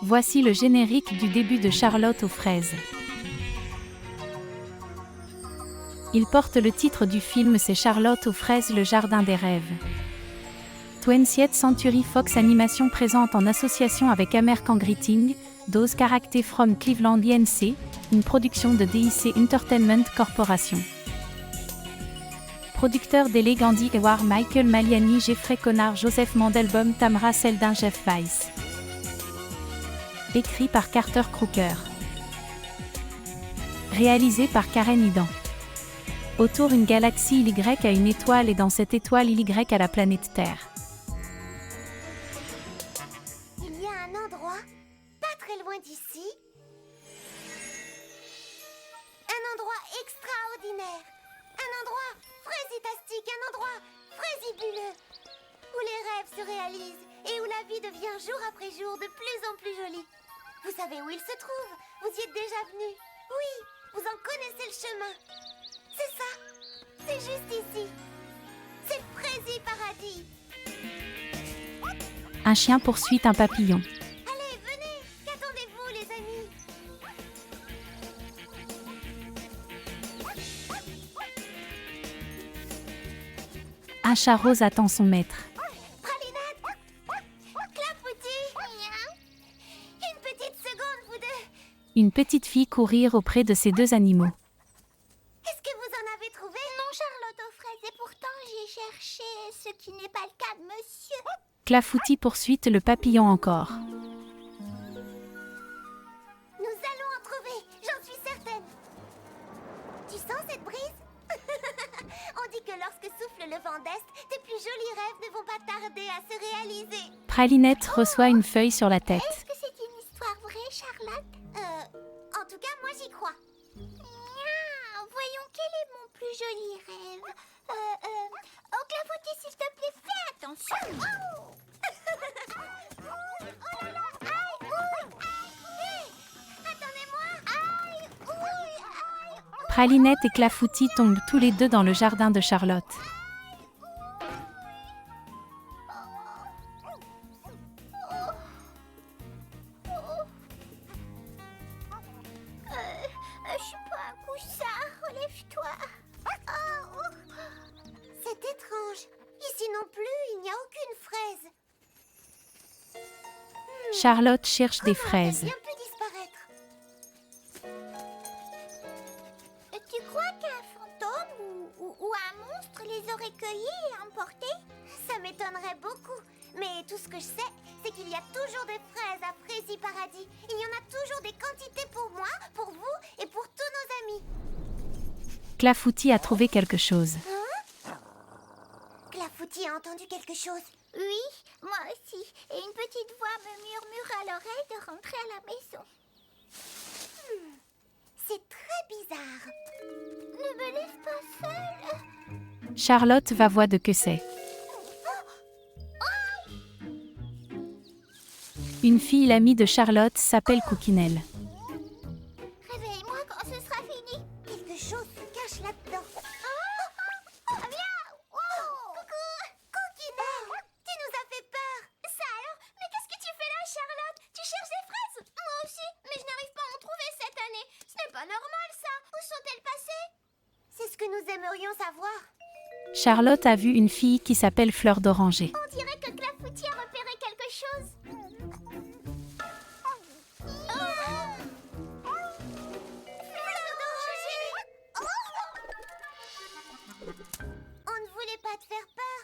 Voici le générique du début de Charlotte aux fraises. Il porte le titre du film C'est Charlotte aux fraises, le jardin des rêves. 20th Century Fox Animation présente en association avec American Greeting, Those Characters from Cleveland INC, une production de DIC Entertainment Corporation. Producteurs délégués Andy Ewar, Michael Maliani, Jeffrey Connard, Joseph Mandelbaum, Tamra Seldin, Jeff Weiss. Écrit par Carter Crooker. Réalisé par Karen Hidan. Autour une galaxie Y a une étoile et dans cette étoile Y a la planète Terre. Il y a un endroit, pas très loin d'ici, un endroit extraordinaire, un endroit fraisidastique, un endroit fraisibuleux, où les rêves se réalisent et où la vie devient jour après jour de plus en plus jolie. Vous savez où il se trouve? Vous y êtes déjà venu? Oui, vous en connaissez le chemin. C'est ça, c'est juste ici. C'est Fraisi Paradis. Un chien poursuit un papillon. Allez, venez, qu'attendez-vous les amis? Un chat rose attend son maître. Pralinette, Clafoutis, une petite seconde vous deux. Une petite fille courir auprès de ces deux animaux. Est-ce que vous en avez trouvé? Non, Charlotte aux fraises, et pourtant j'ai cherché, ce qui n'est pas le cas de monsieur. Clafoutis poursuit le papillon encore. Nous allons en trouver, j'en suis certaine. Tu sens cette brise? On dit que lorsque souffle le vent d'Est, tes plus jolis rêves ne vont pas tarder à se réaliser. Pralinette reçoit une feuille sur la tête. Est-ce que c'est une histoire vraie, Charlotte? En tout cas, moi j'y crois. Voyons, quel est mon plus joli rêve? Oh, Clafoutis, s'il te plaît, fais attention. Oh, oh là là, aïe, ouh, aïe, attendez-moi, aïe, ouh, aïe, ouh. Pralinette et Clafoutis tombent tous les deux dans le jardin de Charlotte. Je suis pas un coussin, relève-toi. C'est étrange. Ici non plus, il n'y a aucune fraise. Charlotte cherche des Comment fraises. a-t-elle bien pu disparaître? Tu crois qu'un fantôme ou un monstre les aurait cueillis et emportés? Ça m'étonnerait beaucoup. Mais tout ce que je sais, c'est qu'il y a toujours des fraises à Fraisi Paradis. Il y en a toujours des quantités pour moi, pour vous et pour tous nos amis. Clafoutis a trouvé quelque chose. Clafoutis a entendu quelque chose? Oui, moi aussi. Et une petite voix me murmure à l'oreille de rentrer à la maison. C'est très bizarre. Ne me laisse pas seule. Charlotte va voir de que c'est. Une fille l'amie de Charlotte s'appelle Cookinelle. Réveille-moi quand ce sera fini. Quelque chose se cache là-dedans. Viens! Coucou! Cookinelle! Tu nous as fait peur! Ça alors? Mais qu'est-ce que tu fais là, Charlotte? Tu cherches des fraises? Moi aussi, mais je n'arrive pas à en trouver cette année. Ce n'est pas normal, ça. Où sont-elles passées? C'est ce que nous aimerions savoir. Charlotte a vu une fille qui s'appelle Fleur d'Oranger. On dirait que Clafoutis a repéré quelque chose. Fleur d'oranger! On ne voulait pas te faire peur.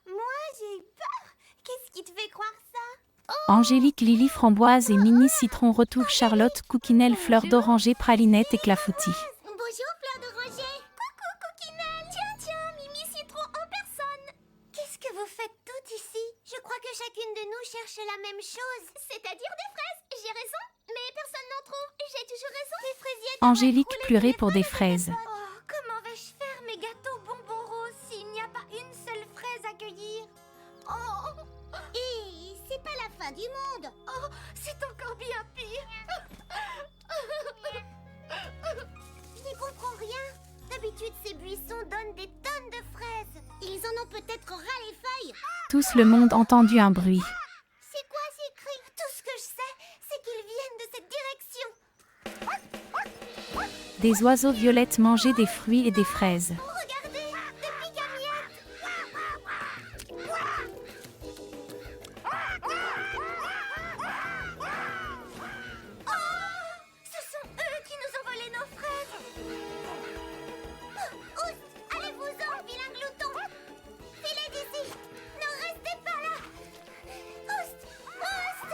Moi, j'ai eu peur. Qu'est-ce qui te fait croire ça? Angélique, Lily, Framboise et Mini Citron retrouvent Charlotte, Cookinelle, Fleur d'Oranger, Pralinette et Clafoutis. Bonjour, Fleur d'oranger. Coucou, Cookinelle. Tiens, Mimi Citron en personne. Qu'est-ce que vous faites toutes ici? Je crois que chacune de nous cherche la même chose. C'est-à-dire des fraises. J'ai raison, mais personne n'en trouve. J'ai toujours raison. Les fraisiers devraient Angélique rouler pleurait les pour des fraises. fraises. Oh, comment vais-je faire mes gâteaux bonbons roses s'il n'y a pas une seule fraise à cueillir? Oh! Et c'est pas la fin du monde. Oh, c'est encore bien pire. Je n'y comprends rien. D'habitude, ces buissons donnent des tonnes de fraises. Ils en ont peut-être ras les feuilles. Tous le monde entendu un bruit. C'est quoi ces cris? Tout ce Des oiseaux violettes mangeaient des fruits et des fraises. Regardez, des pique-à-miettes. Oh, ce sont eux qui nous ont volé nos fraises. Oust, allez-vous-en, vilain glouton. Filez d'ici, ne restez pas là. Oust, Oust.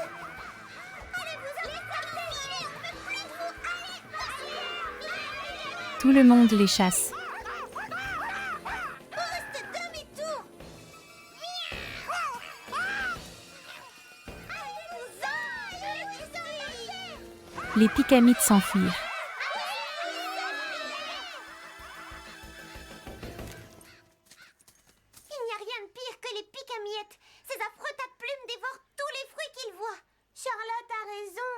Allez-vous-en, écartez. On ne peut plus de vous. Allez. Tout le monde les chasse. Oust, demi-tour. Allez-vous-en, Les pique-à-mites s'enfuirent. Il n'y a rien de pire que les pique-à-miettes. Ces affreux tas de plumes dévorent tous les fruits qu'ils voient. Charlotte a raison.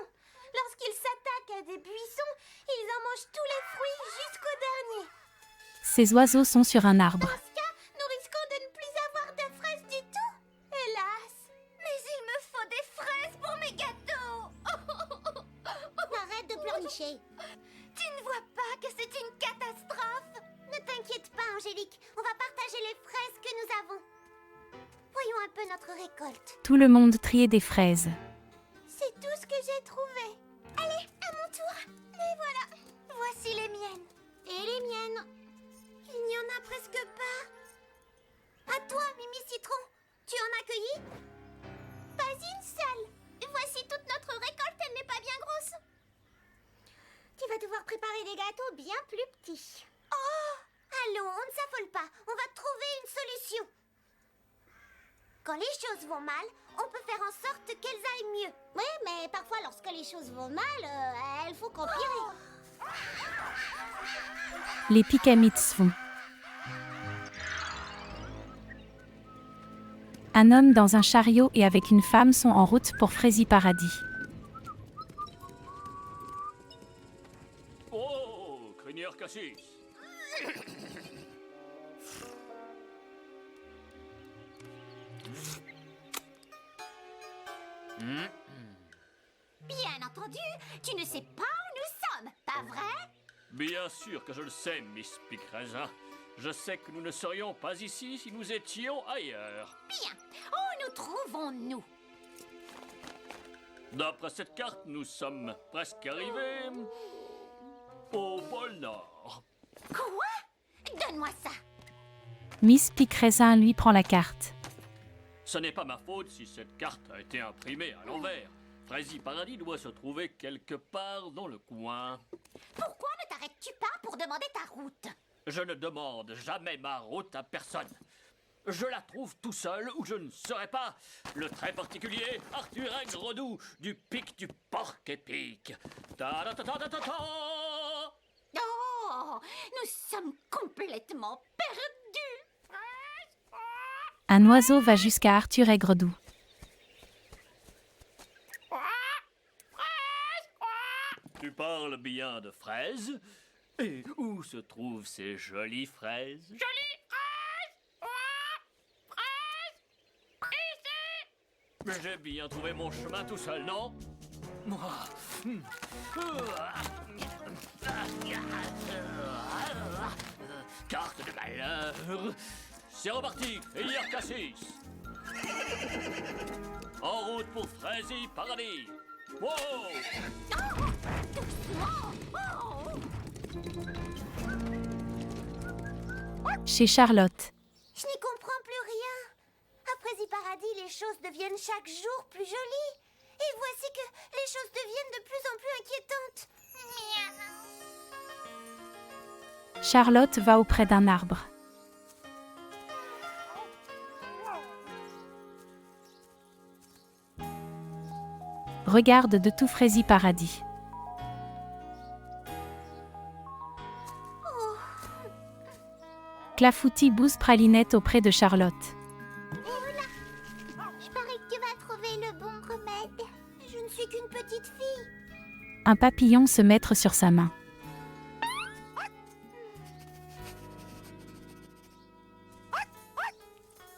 Lorsqu'ils s'attaquent à des buissons, ils en mangent tous les fruits jusqu'au dernier. Ces oiseaux sont sur un arbre. Dans ce cas, nous risquons de ne plus avoir de fraises du tout. Hélas. Mais il me faut des fraises pour mes gâteaux. Arrête de pleurnicher. Tu ne vois pas que c'est une catastrophe? Ne t'inquiète pas, Angélique. On va partager les fraises que nous avons. Voyons un peu notre récolte. Tout le monde triait des fraises. C'est tout ce que j'ai trouvé. Allez, à mon tour. Et voilà. Voici les miennes. Et les miennes. Il n'y en a presque pas. À toi, Mimi Citron. Tu en as cueilli? Pas une seule. Voici toute notre récolte, elle n'est pas bien grosse. Tu vas devoir préparer des gâteaux bien plus petits. Oh! Allons, on ne s'affole pas. On va trouver une solution. Quand les choses vont mal, on peut faire en sorte qu'elles aillent mieux. Oui, mais parfois, lorsque les choses vont mal, elles font qu'empirer. Les pique-à-mites se font. Un homme dans un chariot et avec une femme sont en route pour Frazy Paradis. Oh, crinière cassis. Bien entendu, tu ne sais pas où nous sommes, pas vrai? Bien sûr que je le sais, Miss Pic-Raisin. Je sais que nous ne serions pas ici si nous étions ailleurs. Bien. Où nous trouvons-nous? D'après cette carte, nous sommes presque arrivés au pôle Nord. Quoi? Donne-moi ça. Miss Pic-Raisin lui prend la carte. Ce n'est pas ma faute si cette carte a été imprimée à l'envers. Frazy Paradis doit se trouver quelque part dans le coin. Pourquoi ne t'arrêtes-tu pas pour demander ta route? Je ne demande jamais ma route à personne. Je la trouve tout seul ou je ne serai pas le très particulier Arthur Aigre-Doux du pic du Porc-Épic. Ta-da-ta-ta-ta-ta-ta. Oh, nous sommes complètement perdus. Un oiseau va jusqu'à Arthur Aigre-Doux. Tu parles bien de fraises? Et où se trouvent ces jolies fraises? Jolies fraises! Fraises! Ici! Mais j'ai bien trouvé mon chemin tout seul, non? Carte de malheur! C'est reparti! Hier Cassis! En route pour Frazy Paradis! Wow! Chez Charlotte. Je n'y comprends plus rien. À Frazy Paradis, les choses deviennent chaque jour plus jolies. Et voici que les choses deviennent de plus en plus inquiétantes. Miaou. Charlotte va auprès d'un arbre. Regarde de tout Frazy Paradis. Clafoutis bouse Pralinette auprès de Charlotte. Je parie que tu vas trouver le bon remède. Je ne suis qu'une petite fille. Un papillon se mettre sur sa main.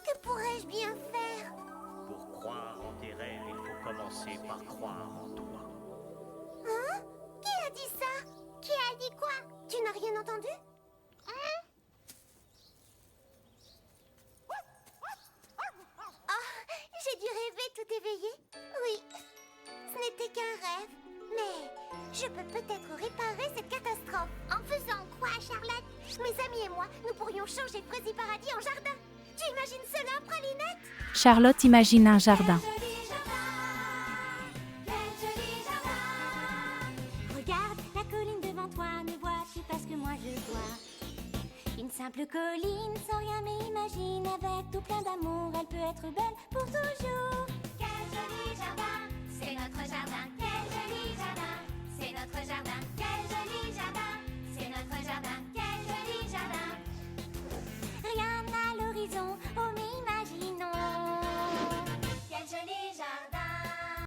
Que pourrais-je bien faire? Pour croire en tes rêves, il faut commencer par croire en toi. Hein? Qui a dit ça? Qui a dit quoi? Tu n'as rien entendu? Oh, j'ai dû rêver tout éveillé. Oui, ce n'était qu'un rêve. Mais je peux peut-être réparer cette catastrophe. En faisant quoi, Charlotte? Mes amis et moi, nous pourrions changer Freddy Paradis en jardin. Tu imagines cela, Pralinette? Charlotte imagine un jardin. Regarde la colline devant toi, ne vois-tu pas ce que moi je vois? Une simple colline sans rien, mais imagine, avec tout plein d'amour, elle peut être belle pour toujours.